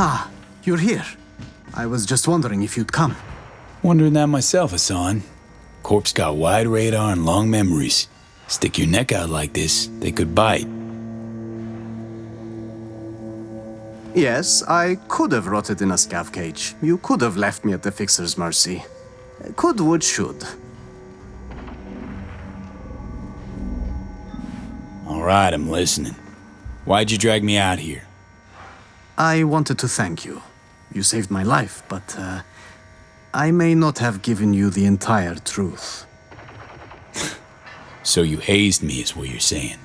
Ah, you're here. I was just wondering if you'd come. Wondering that myself, Hassan. Corp's got wide radar and long memories. Stick your neck out like this, they could bite. Yes, I could have rotted in a scav cage. You could have left me at the Fixer's mercy. Could, would, should. All right, I'm listening. Why'd you drag me out here? I wanted to thank you. You saved my life, but I may not have given you the entire truth. So you hazed me is what you're saying.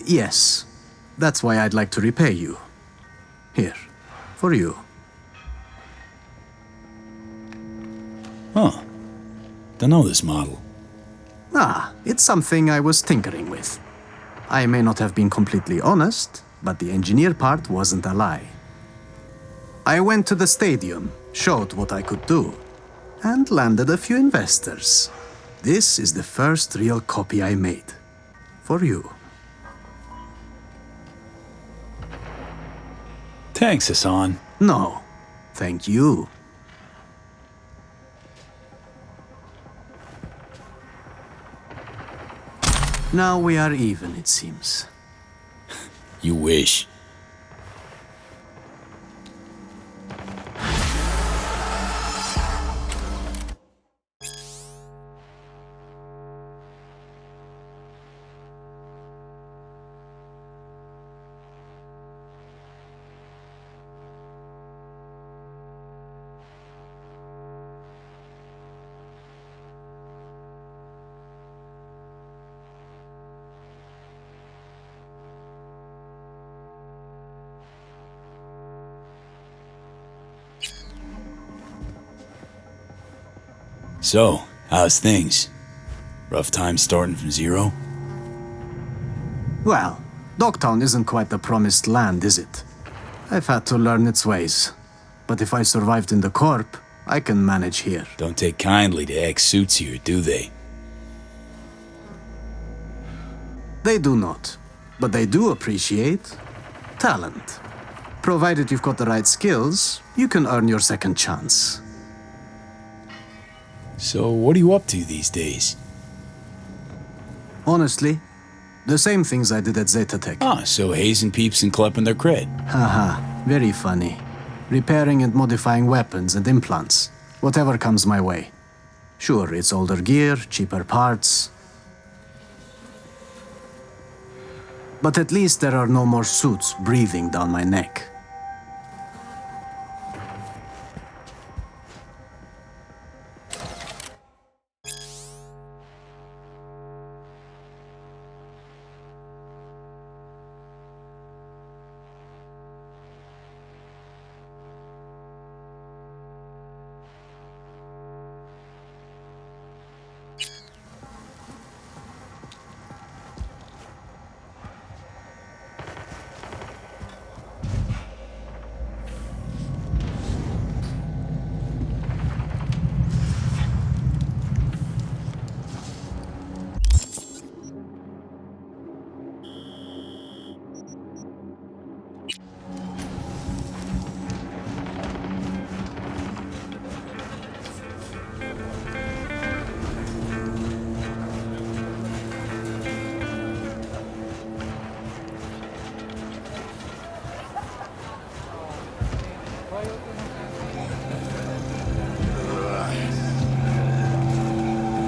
Yes. That's why I'd like to repay you. Here, for you. Huh. Don't know this model. Ah, it's something I was tinkering with. I may not have been completely honest, but the engineer part wasn't a lie. I went to the stadium, showed what I could do, and landed a few investors. This is the first real copy I made. For you. Thanks, Hassan. No, thank you. Now we are even, it seems. You wish. So, how's things? Rough time starting from zero? Well, Dogtown isn't quite the promised land, is it? I've had to learn its ways. But if I survived in the Corp, I can manage here. Don't take kindly to ex-suits here, do they? They do not. But they do appreciate talent. Provided you've got the right skills, you can earn your second chance. So, what are you up to these days? Honestly, the same things I did at Zetatech. Ah, so hazing peeps and klepping their cred. Haha, very funny. Repairing and modifying weapons and implants. Whatever comes my way. Sure, it's older gear, cheaper parts. But at least there are no more suits breathing down my neck.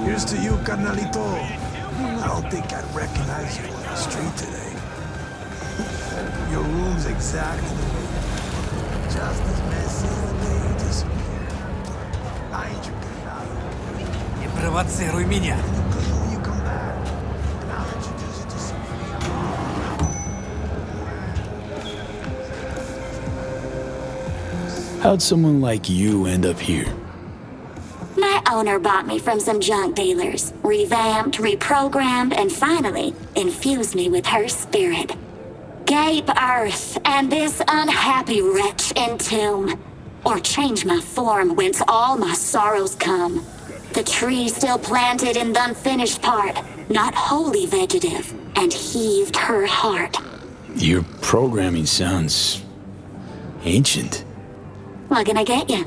Here's to you, carnalito. I don't think I'd recognize you on the street today. Your room's exactly the way you left it. Just as messy as the day you disappeared. I ain't your cuidado. Не провоцируй меня. Because when you come back, and I'll introduce you to somebody else. How'd someone like you end up here? นายเอา owner bought me from some junk dealers, revamped, reprogrammed, and finally infused me with her spirit. Gape earth and this unhappy wretch entomb, or change my form whence all my sorrows come. The tree still planted in the unfinished part, not wholly vegetative, and heaved her heart. Your programming sounds ancient. What can I get you?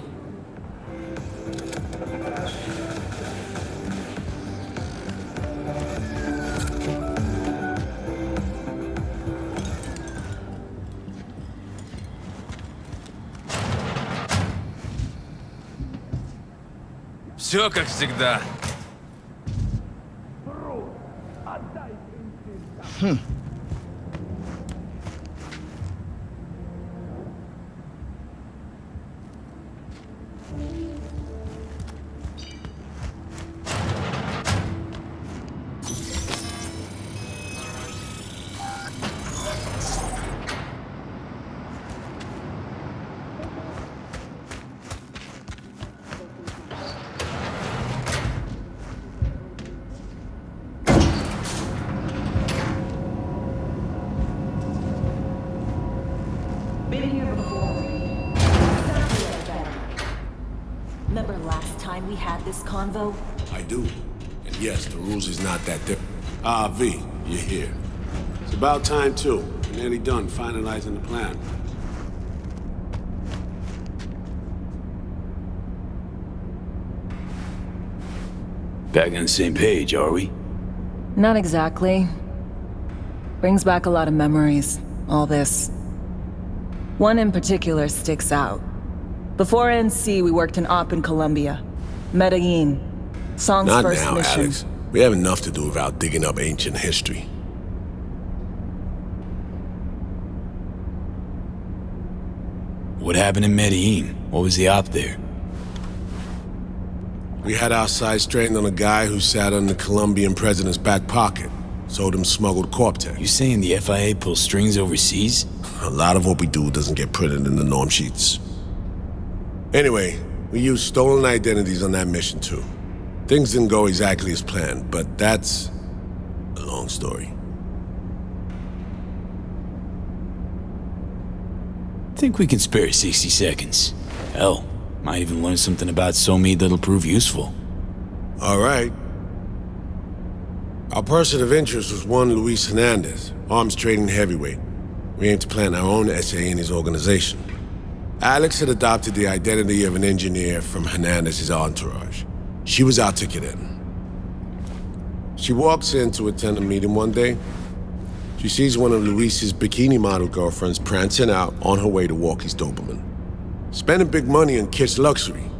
Все как всегда. Been here before. Remember last time we had this convo? I do. And yes, the rules is not that different. Ah, V, you're here. It's about time, too. We're nearly done finalizing the plan. Back on the same page, are we? Not exactly. Brings back a lot of memories, all this. One in particular sticks out. Before NC, we worked an op in Colombia. Medellin. Song's Not first now, mission. Alex. We have enough to do without digging up ancient history. What happened in Medellin? What was the op there? We had our sights trained on a guy who sat on the Colombian president's back pocket. Sold him smuggled Corp-Tech. You saying the FIA pulls strings overseas? A lot of what we do doesn't get printed in the norm sheets. Anyway, we used stolen identities on that mission too. Things didn't go exactly as planned, but that's a long story. Think we can spare 60 seconds. Hell, might even learn something about Somi that'll prove useful. All right. Our person of interest was one Luis Hernandez, arms trading heavyweight. We aim to plant our own SA in his organization. Alex had adopted the identity of an engineer from Hernandez's entourage. She was our ticket in. She walks in to attend a meeting one day. She sees one of Luis's bikini model girlfriends prancing out on her way to walk his Doberman. Spending big money on kitsch luxury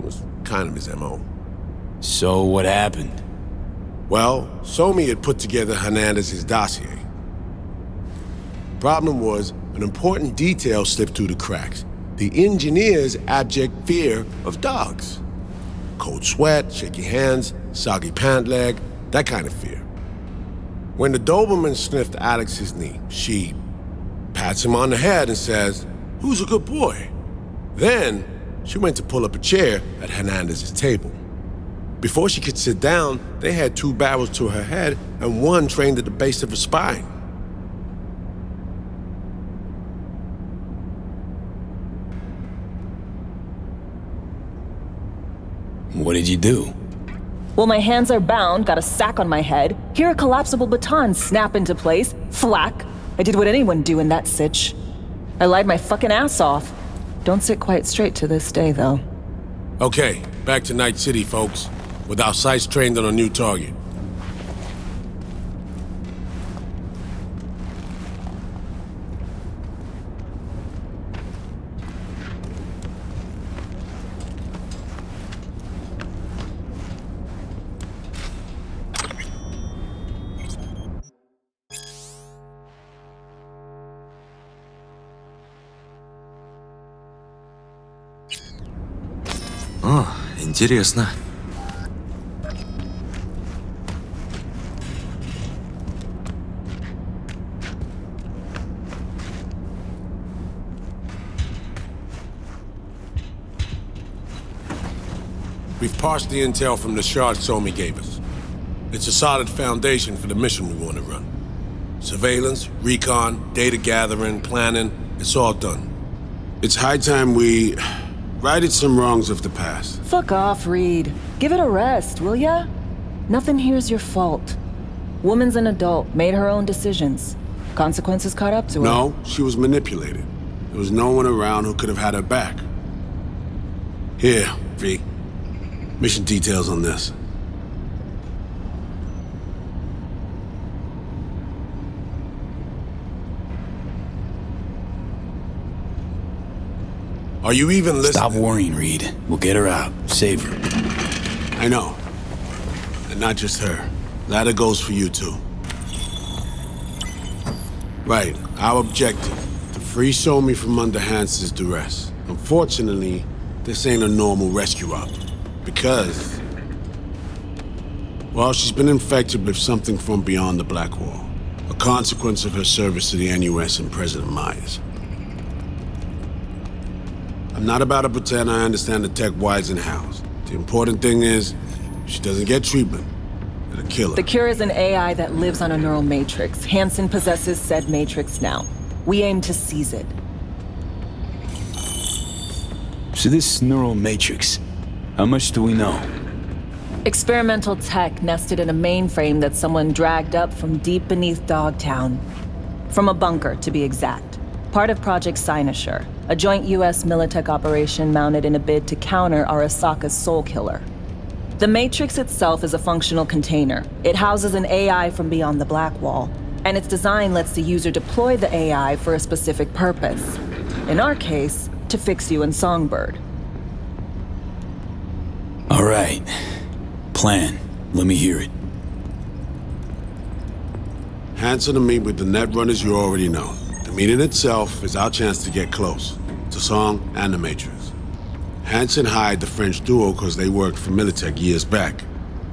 was kind of his MO. So what happened? Well, Somi had put together Hernandez's dossier. Problem was, an important detail slipped through the cracks. The engineer's abject fear of dogs. Cold sweat, shaky hands, soggy pant leg, that kind of fear. When the Doberman sniffed Alex's knee, she pats him on the head and says, "Who's a good boy?" Then, she went to pull up a chair at Hernandez's table. Before she could sit down, they had two barrels to her head and one trained at the base of her spine. What did you do? Well, my hands are bound, got a sack on my head. Here a collapsible baton snap into place. Thwack. I did what anyone do in that sitch. I lied my fucking ass off. Don't sit quite straight to this day, though. Okay, back to Night City, folks. With our sights trained on a new target. О, интересно. We've parsed the intel from the shards Somi gave us. It's a solid foundation for the mission we want to run. Surveillance, recon, data gathering, planning, it's all done. It's high time we righted some wrongs of the past. Fuck off, Reed. Give it a rest, will ya? Nothing here's your fault. Woman's an adult, made her own decisions. Consequences caught up to her. No, she was manipulated. There was no one around who could have had her back. Here, V. Mission details on this. Are you even listening? Stop worrying, Reed. We'll get her out. Save her. I know. And not just her. That goes for you too. Right, our objective. To free Somi from under Hansen's duress. Unfortunately, this ain't a normal rescue op. Because... well, she's been infected with something from beyond the Black Wall. A consequence of her service to the NUS and President Myers. I'm not about to pretend I understand the tech whys and hows. The important thing is, if she doesn't get treatment, it'll kill her. The cure is an AI that lives on a neural matrix. Hansen possesses said matrix now. We aim to seize it. So this neural matrix, how much do we know? Experimental tech nested in a mainframe that someone dragged up from deep beneath Dogtown. From a bunker, to be exact. Part of Project Cynosure, a joint US Militech operation mounted in a bid to counter Arasaka's soul killer. The Matrix itself is a functional container. It houses an AI from beyond the Black Wall, and its design lets the user deploy the AI for a specific purpose. In our case, to fix you and Songbird. All right. Plan. Let me hear it. Hansen to meet with the net runners you already know. The meeting itself is our chance to get close. To Song and the Matrix. Hansen hired the French duo because they worked for Militech years back.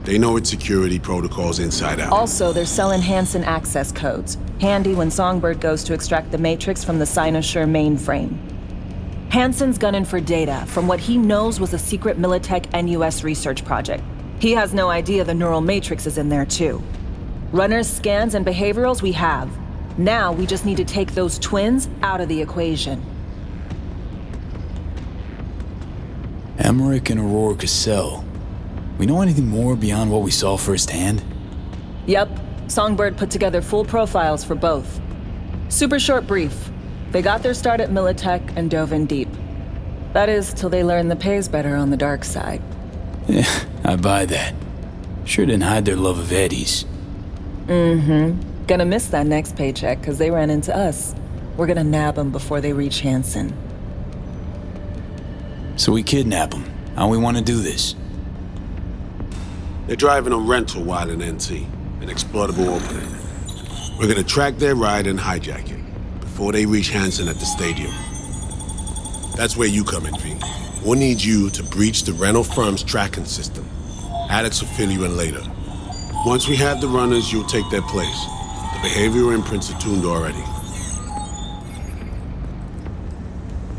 They know its security protocols inside out. Also, they're selling Hansen access codes. Handy when Songbird goes to extract the Matrix from the Cynosure mainframe. Hansen's gunning for data from what he knows was a secret Militech NUS research project. He has no idea the neural matrix is in there too. Runners, scans, and behaviorals we have. Now we just need to take those twins out of the equation. Emmerich and Aurora Cassell. We know anything more beyond what we saw firsthand? Yep. Songbird put together full profiles for both. Super short brief. They got their start at Militech and dove in deep. That is, till they learned the pay's better on the dark side. Yeah, I buy that. Sure didn't hide their love of Eddie's. Mm-hmm. Gonna miss that next paycheck, because they ran into us. We're gonna nab them before they reach Hansen. So we kidnap them. How we want to do this? They're driving a rental while in NT, an exploitable opening. We're gonna track their ride and hijack it before they reach Hansen at the stadium. That's where you come in, V. We'll need you to breach the rental firm's tracking system. Alex will fill you in later. Once we have the runners, you'll take their place. The behavioral imprints are tuned already.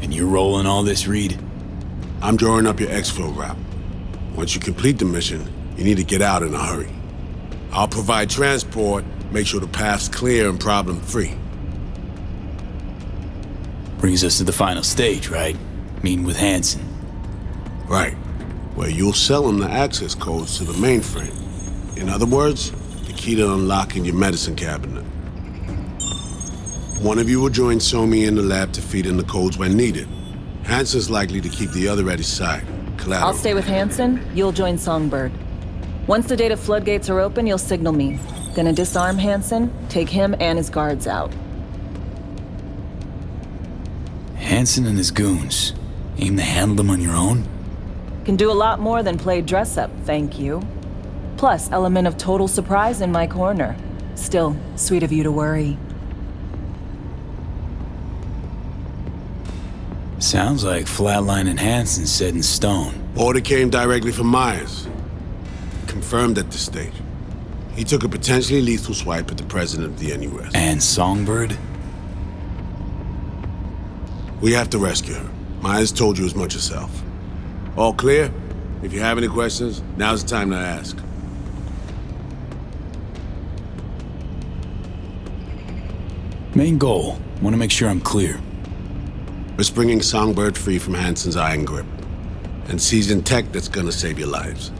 And you're rolling all this, Reed? I'm drawing up your exfil route. Once you complete the mission, you need to get out in a hurry. I'll provide transport, make sure the path's clear and problem-free. Brings us to the final stage, right? Meeting with Hansen. Right. Where you'll sell him the access codes to the mainframe. In other words, the key to unlocking your medicine cabinet. One of you will join Somi in the lab to feed in the codes when needed. Hansen's likely to keep the other at his side. Collateral. I'll stay with Hansen, you'll join Songbird. Once the data floodgates are open, you'll signal me. Gonna disarm Hansen, take him and his guards out. Hansen and his goons. Aim to handle them on your own? Can do a lot more than play dress-up, thank you. Plus, element of total surprise in my corner. Still, sweet of you to worry. Sounds like Flatline and Hansen set in stone. Order came directly from Myers. Confirmed at this stage. He took a potentially lethal swipe at the president of the NUS. And Songbird? We have to rescue her. Myers told you as much herself. All clear? If you have any questions, now's the time to ask. Main goal. Want to make sure I'm clear. We're springing Songbird free from Hansen's iron grip. And seasoned tech that's gonna save your lives.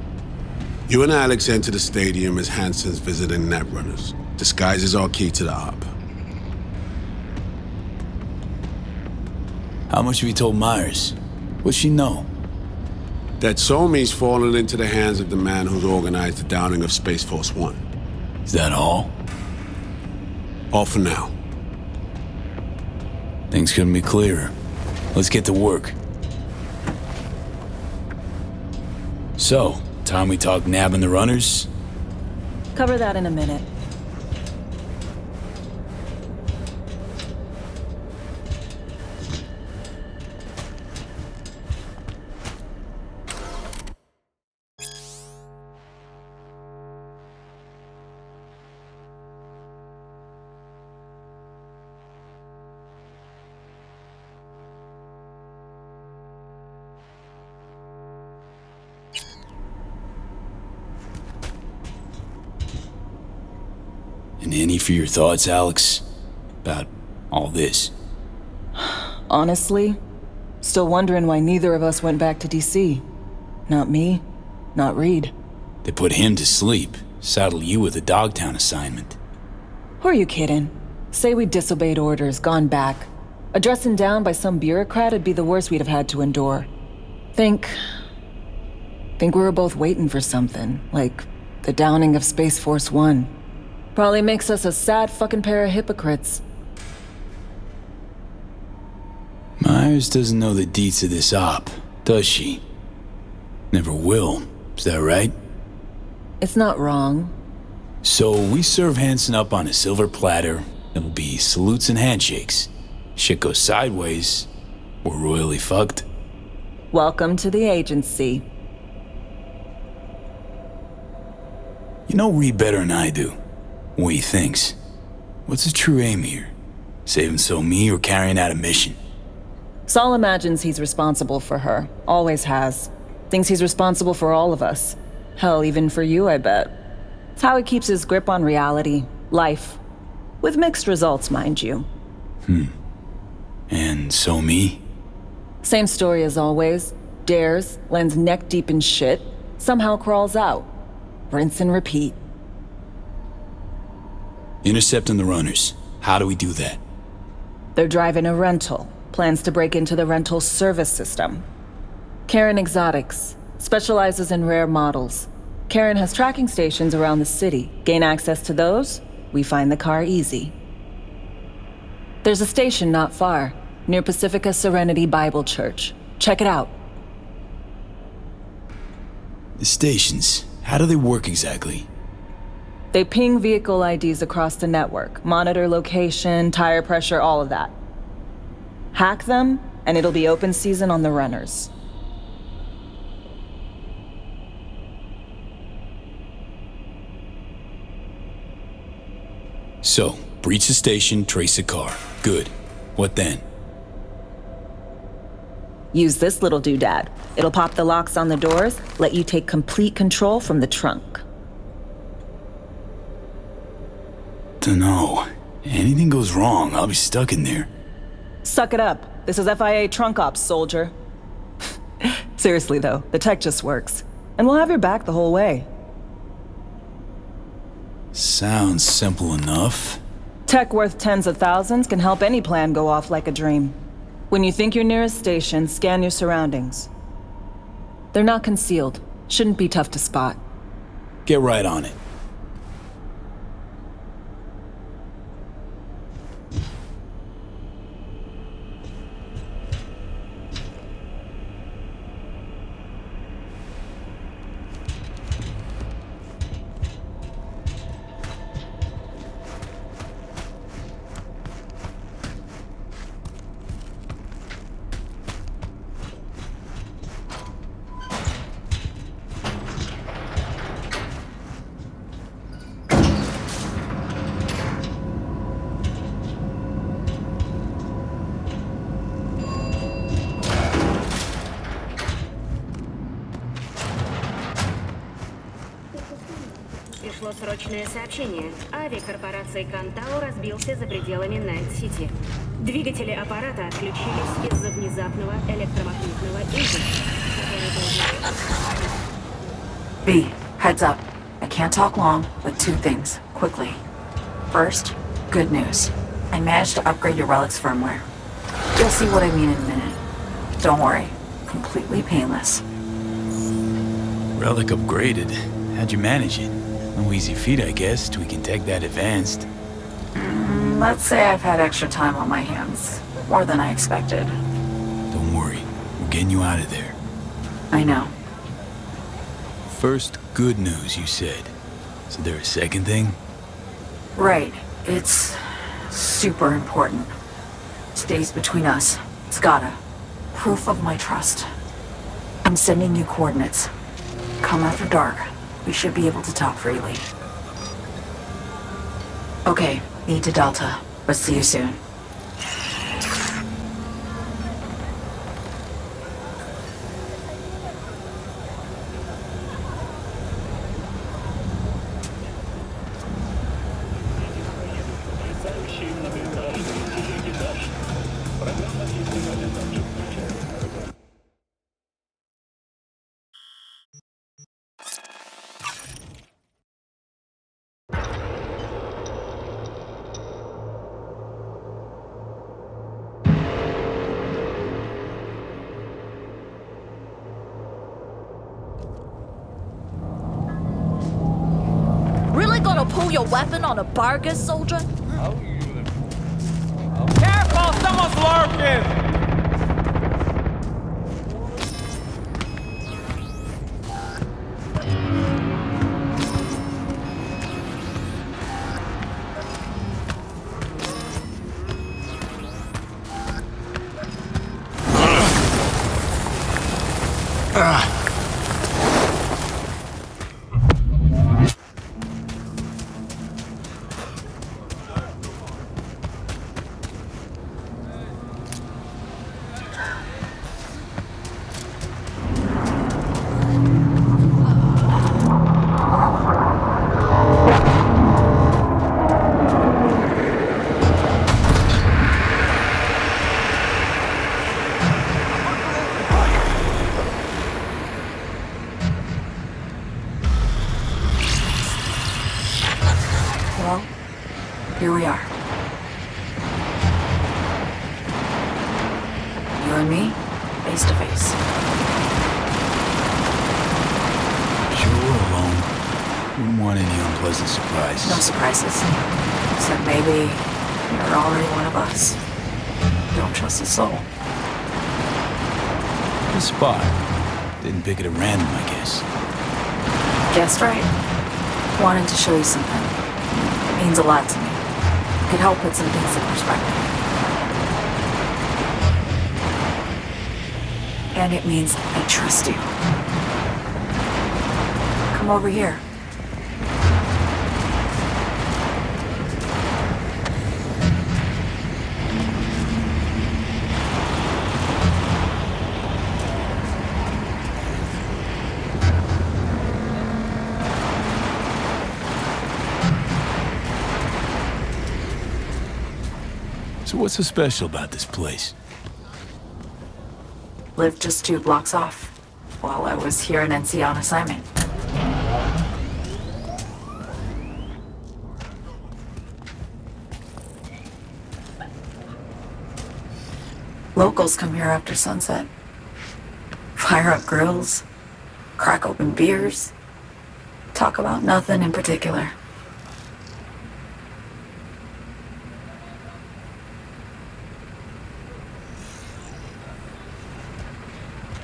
You and Alex enter the stadium as Hansen's visiting netrunners. Disguise is our key to the op. How much have you told Myers? What's she know? That Somi's fallen into the hands of the man who's organized the downing of Space Force One. Is that all? All for now. Things couldn't be clearer. Let's get to work. So, time we talk nabbing the runners? Cover that in a minute. And any for your thoughts, Alex? About all this? Honestly, still wondering why neither of us went back to DC. Not me, not Reed. They put him to sleep, saddle you with a Dogtown assignment. Who are you kidding? Say we disobeyed orders, gone back. Addressing down by some bureaucrat would be the worst we'd have had to endure. Think we were both waiting for something, like the downing of Space Force One. Probably makes us a sad fucking pair of hypocrites. Myers doesn't know the deets of this op, does she? Never will, is that right? It's not wrong. So we serve Hansen up on a silver platter. It'll be salutes and handshakes. Shit goes sideways, we're royally fucked. Welcome to the agency. You know Reed better than I do. What he thinks. What's his true aim here? Saving me or carrying out a mission? Saul imagines he's responsible for her. Always has. Thinks he's responsible for all of us. Hell, even for you, I bet. It's how he keeps his grip on reality. Life. With mixed results, mind you. And me? Same story as always. Dares, lands neck deep in shit, somehow crawls out. Rinse and repeat. Intercepting the runners. How do we do that? They're driving a rental. Plans to break into the rental service system. Karen Exotics. Specializes in rare models. Karen has tracking stations around the city. Gain access to those, we find the car easy. There's a station not far, near Pacifica Serenity Bible Church. Check it out. The stations, how do they work exactly? They ping vehicle IDs across the network, monitor location, tire pressure, all of that. Hack them, and it'll be open season on the runners. So, breach the station, trace the car. Good. What then? Use this little doodad. It'll pop the locks on the doors, let you take complete control from the trunk. Dunno. Anything goes wrong, I'll be stuck in there. Suck it up. This is FIA trunk ops, soldier. Seriously though, the tech just works. And we'll have your back the whole way. Sounds simple enough. Tech worth tens of thousands can help any plan go off like a dream. When you think you're near a station, scan your surroundings. They're not concealed. Shouldn't be tough to spot. Get right on it. пришло срочное сообщение. Авиакорпорации Кантау разбился за пределами Найт-Сити. Двигатели аппарата отключились из-за внезапного электромагнитного импульса. B, heads up. I can't talk long, but two things, quickly. First, good news. I managed to upgrade your relic's firmware. You'll see what I mean in a minute. Don't worry, completely painless. Relic upgraded. How'd you manage it? No easy feat, I guess, tweaking tech that advanced. Let's say I've had extra time on my hands. More than I expected. Don't worry, we're getting you out of there. I know. First, good news, you said. Is there a second thing? Right. It's super important. Stays between us. It's gotta. Proof of my trust. I'm sending you coordinates. Come after dark. We should be able to talk freely. Okay, E to Delta. But see you soon. Really gonna pull your weapon on a bargain, soldier? Careful, someone's lurking! Well, here we are. You and me, face to face. Sure we're alone. Wouldn't want any unpleasant surprises. No surprises. Except maybe you're already one of us. Don't trust a soul. Good spot. Didn't pick it at random, I guess. Guessed right. Wanted to show you something. Means a lot to me. Could help put some things in perspective. And it means I trust you. Come over here. So what's so special about this place? Lived just 2 blocks off while I was here in NC on assignment. Locals come here after sunset. Fire up grills, crack open beers, talk about nothing in particular.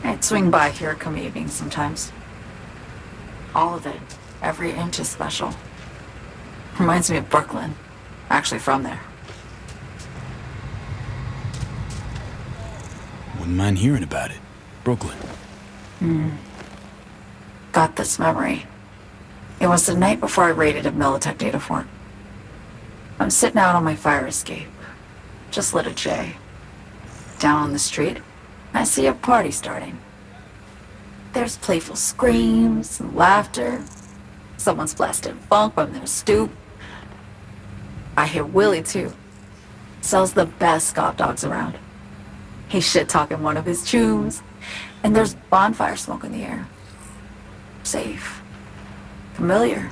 I'd swing by here come evening sometimes. All of it, every inch is special. Reminds me of Brooklyn. Actually from there. Wouldn't mind hearing about it. Brooklyn. Got this memory. It was the night before I raided a Militech data fort. I'm sitting out on my fire escape. Just lit a J. Down on the street, I see a party starting. There's playful screams and laughter. Someone's blasting funk from their stoop. I hear Willie, too. Sells the best Scott dogs around. He's shit-talking one of his tunes. And there's bonfire smoke in the air. Safe. Familiar.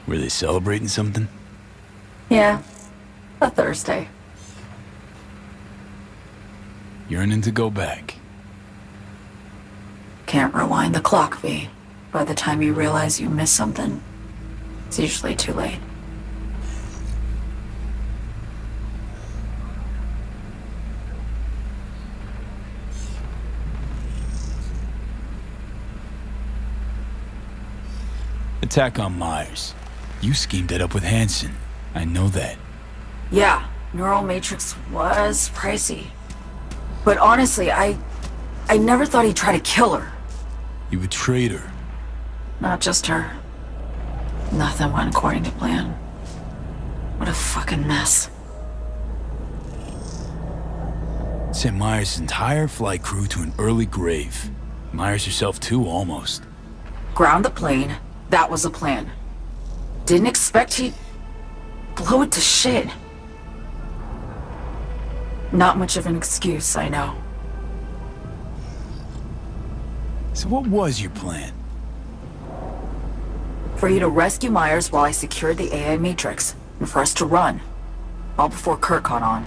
Were they celebrating something? Yeah. A Thursday. Yearning to go back. Can't rewind the clock, V. By the time you realize you missed something, it's usually too late. Attack on Myers. You schemed it up with Hansen. I know that. Yeah, Neural Matrix was pricey. But honestly, I never thought he'd try to kill her. You betrayed her. Not just her. Nothing went according to plan. What a fucking mess. Sent Myers' entire flight crew to an early grave. Myers herself too, almost. Ground the plane. That was the plan. Didn't expect he'd blow it to shit. Not much of an excuse, I know. So what was your plan? For you to rescue Myers while I secured the AI Matrix, and for us to run. All before Kurt caught on.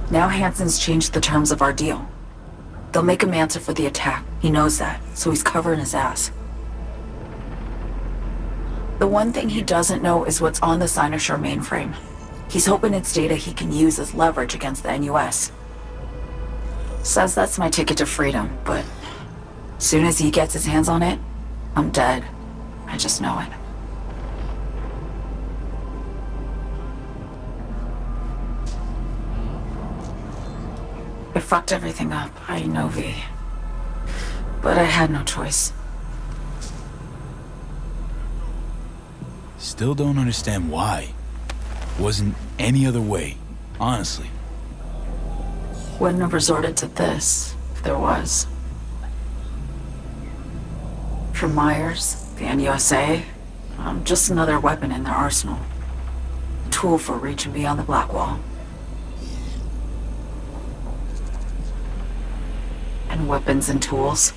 Now Hansen's changed the terms of our deal. They'll make him answer for the attack. He knows that, so he's covering his ass. The one thing he doesn't know is what's on the Cynosure mainframe. He's hoping it's data he can use as leverage against the NUS. Says that's my ticket to freedom, but soon as he gets his hands on it, I'm dead. I just know it. I fucked everything up, I know, V. But I had no choice. Still don't understand why. Wasn't any other way, honestly. Wouldn't have resorted to this, if there was. For Myers, the NUSA, I'm just another weapon in their arsenal. A tool for reaching beyond the Black Wall. And weapons and tools,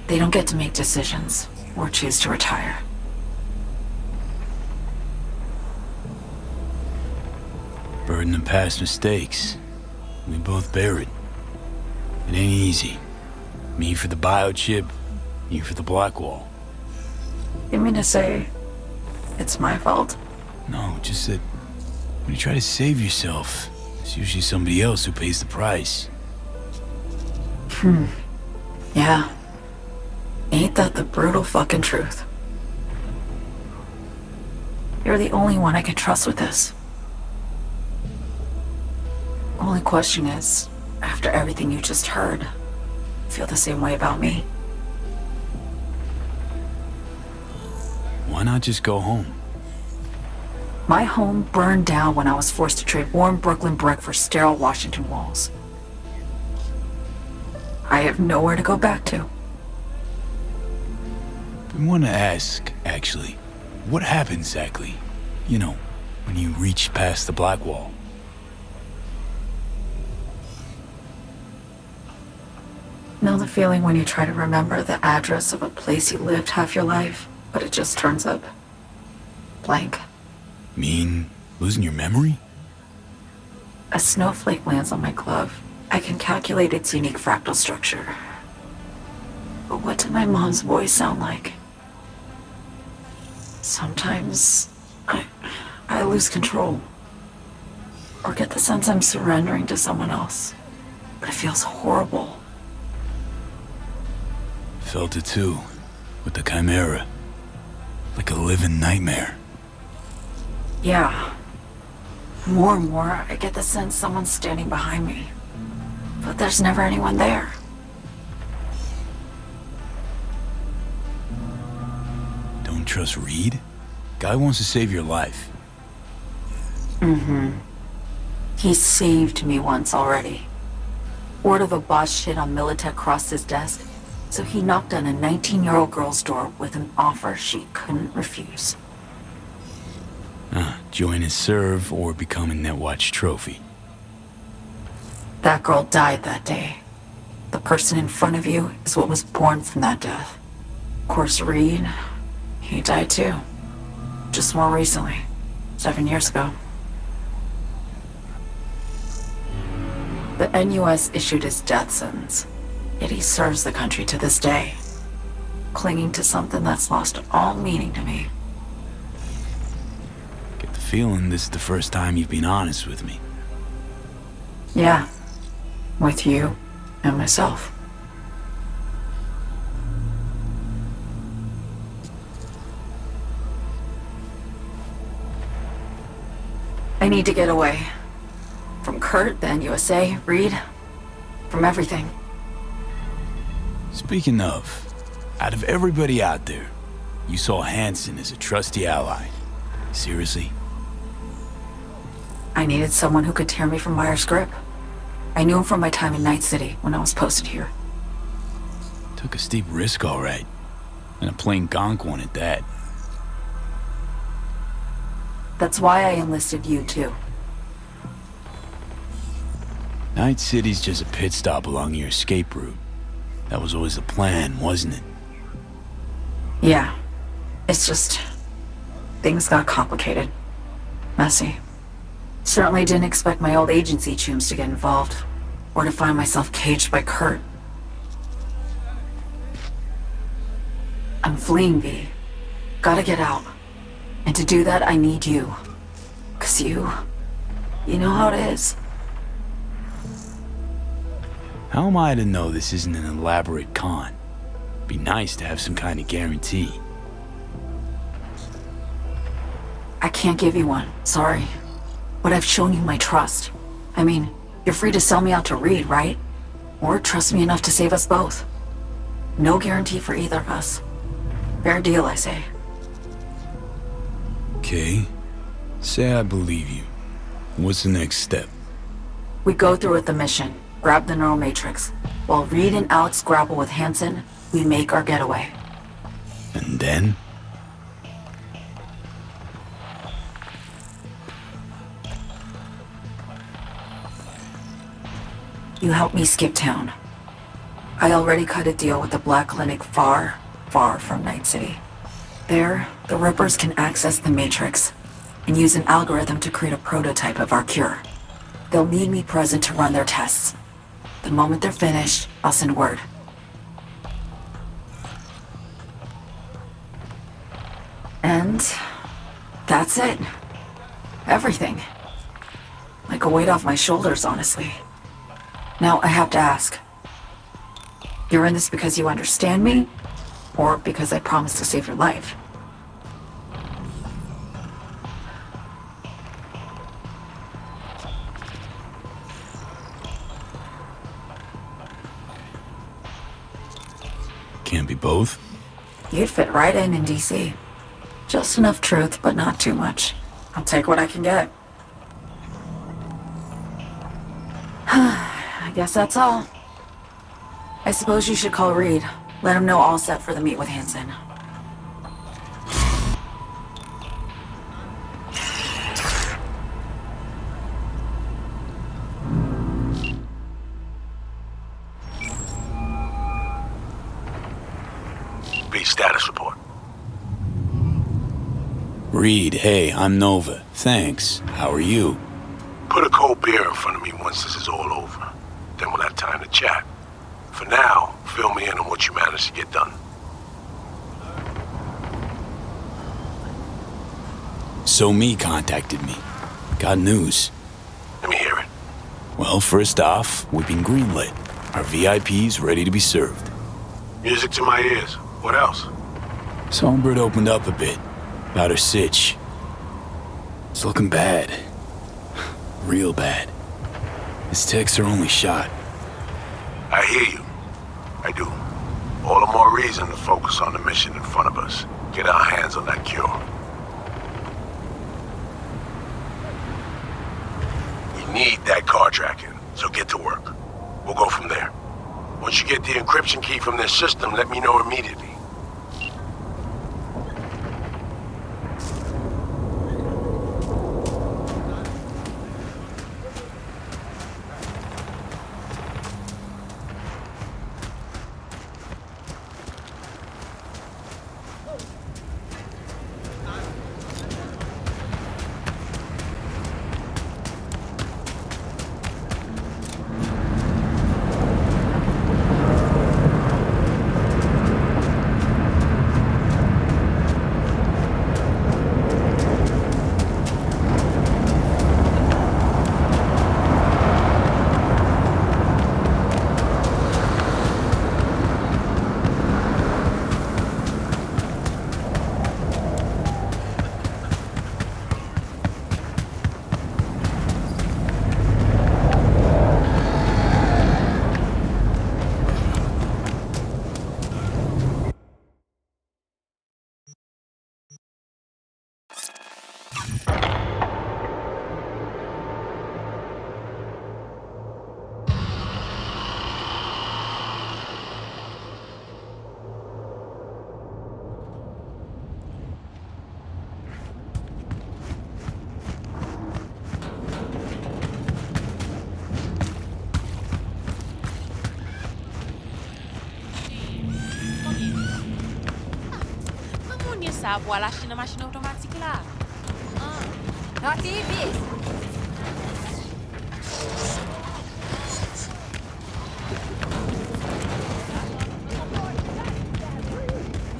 they don't get to make decisions or choose to retire. Burden of past mistakes. We both bear it. It ain't easy. Me for the biochip, you for the Black Wall. You mean to say it's my fault? No, just that when you try to save yourself, it's usually somebody else who pays the price. Yeah. Ain't that the brutal fucking truth? You're the only one I can trust with this. Only question is, after everything you just heard, feel the same way about me? Why not just go home? My home burned down when I was forced to trade warm Brooklyn brick for sterile Washington walls. I have nowhere to go back to. I want to ask, actually, what happened exactly? You know, when you reached past the Black Wall. Know the feeling when you try to remember the address of a place you lived half your life, but it just turns up blank. Mean losing your memory? A snowflake lands on my glove. I can calculate its unique fractal structure. But what did my mom's voice sound like? Sometimes I lose control. Or get the sense I'm surrendering to someone else. But it feels horrible. Felt it too, with the Chimera. Like a living nightmare. Yeah. More and more, I get the sense someone's standing behind me. But there's never anyone there. Don't trust Reed? Guy wants to save your life. He saved me once already. Word of a boss shit on Militech crossed his desk. So he knocked on a 19-year-old girl's door with an offer she couldn't refuse. Join and serve or become a Netwatch trophy. That girl died that day. The person in front of you is what was born from that death. Of course, Reed, he died too. Just more recently. 7 years ago. The NUS issued his death sentence, yet he serves the country to this day, clinging to something that's lost all meaning to me. Get the feeling this is the first time you've been honest with me. Yeah, with you and myself. I need to get away. From Kurt, the NUSA, Reed, from everything. Speaking of, out of everybody out there, you saw Hansen as a trusty ally. Seriously? I needed someone who could tear me from Myers' grip. I knew him from my time in Night City when I was posted here. Took a steep risk, all right. And a plain gonk one at that. That's why I enlisted you, too. Night City's just a pit stop along your escape route. That was always the plan, wasn't it? Yeah. It's just... things got complicated. Messy. Certainly didn't expect my old agency chooms to get involved. Or to find myself caged by Kurt. I'm fleeing, V. Gotta get out. And to do that, I need you. 'Cause you know how it is. How am I to know this isn't an elaborate con? Be nice to have some kind of guarantee. I can't give you one, sorry. But I've shown you my trust. I mean, you're free to sell me out to Reed, right? Or trust me enough to save us both. No guarantee for either of us. Fair deal, I say. Okay. Say I believe you. What's the next step? We go through with the mission. Grab the neural matrix. While Reed and Alex grapple with Hansen, we make our getaway. And then? You help me skip town. I already cut a deal with the Black Clinic far, far from Night City. There, the Rippers can access the Matrix and use an algorithm to create a prototype of our cure. They'll need me present to run their tests. The moment they're finished, I'll send word. And that's it. Everything. Like a weight off my shoulders, honestly. Now, I have to ask. You're in this because you understand me? Or because I promised to save your life? Can't be both? You'd fit right in DC. Just enough truth, but not too much. I'll take what I can get. I guess that's all. I suppose you should call Reed. Let him know all set for the meet with Hansen. B, status report. Reed, hey, I'm Nova. Thanks. How are you? Put a cold beer in front of me once this is all over. Then we'll have time to chat. For now, fill me in on what you managed to get done. So Me contacted me. Got news. Let me hear it. Well, first off, we've been greenlit. Our VIP's ready to be served. Music to my ears. What else? Songbird opened up a bit about her sitch. It's looking bad. Real bad. His tech's her only shot. I hear you. I do. All the more reason to focus on the mission in front of us. Get our hands on that cure. We need that car tracking, so get to work. We'll go from there. Once Once you get the encryption key from their system, let me know immediately. Savoir lâcher la machine automatique là. Activiste.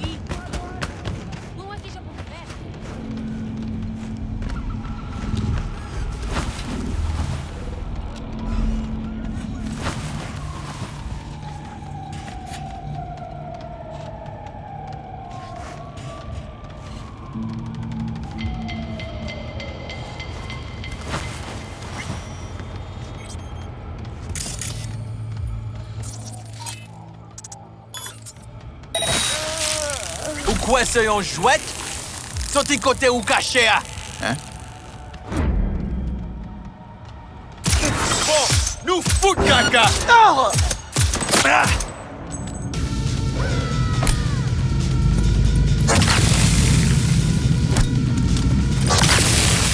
Oui. Où est-ce que je peux faire? Ou quoi, c'est un jouet? Sorti côté ou caché, hein? Bon, nous foutre caca! Ah!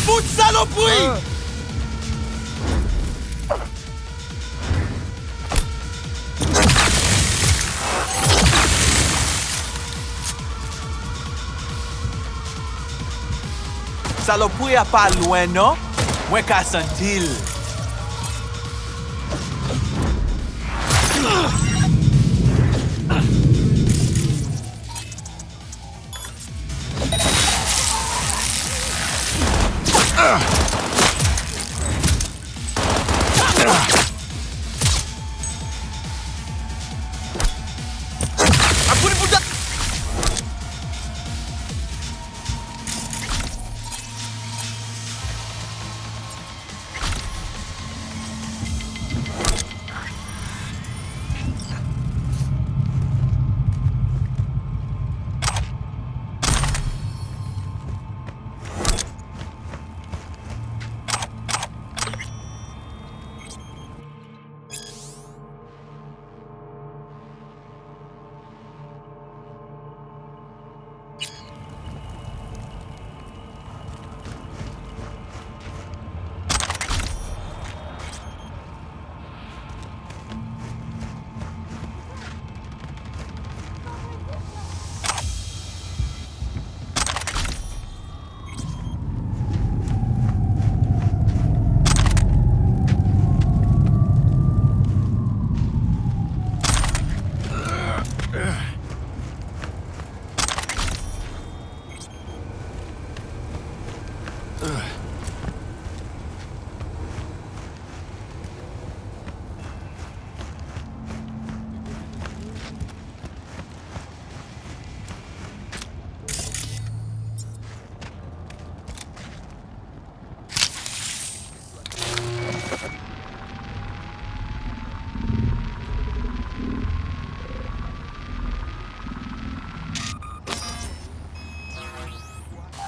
Fout saloperie! Saloperie à pas loin, non? Moins qu'à sentir.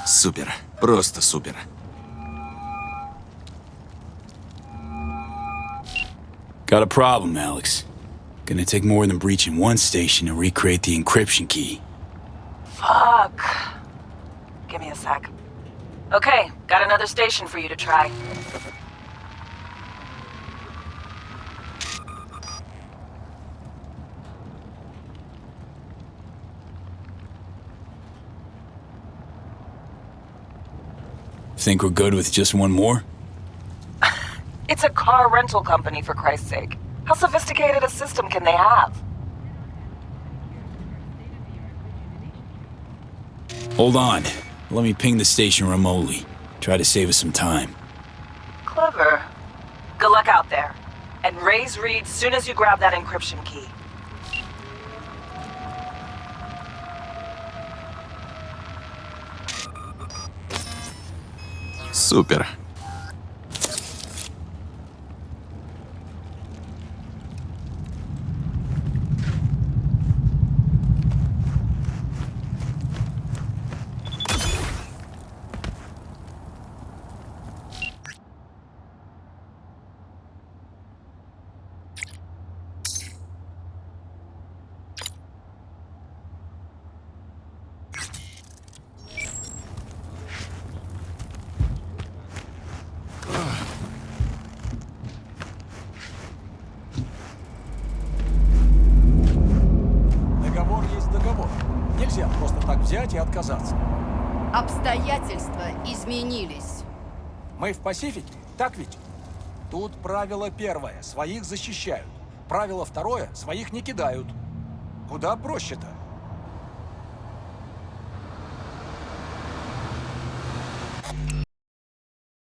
Супер. Просто супер. Got a problem, Alex. Gonna take more than breaching one station to recreate the encryption key. Fuck. Give me a sec. Okay, got another station for you to try. Think we're good with just one more? It's a car rental company, for Christ's sake. How sophisticated a system can they have? Hold on. Let me ping the station remotely. Try to save us some time. Clever. Good luck out there. And raise Reed soon as you grab that encryption key. Супер. Договор есть договор. Нельзя просто так взять и отказаться. Обстоятельства изменились. Мы в Пасифике, так ведь? Тут правило первое — своих защищают. Правило второе — своих не кидают. Куда проще-то?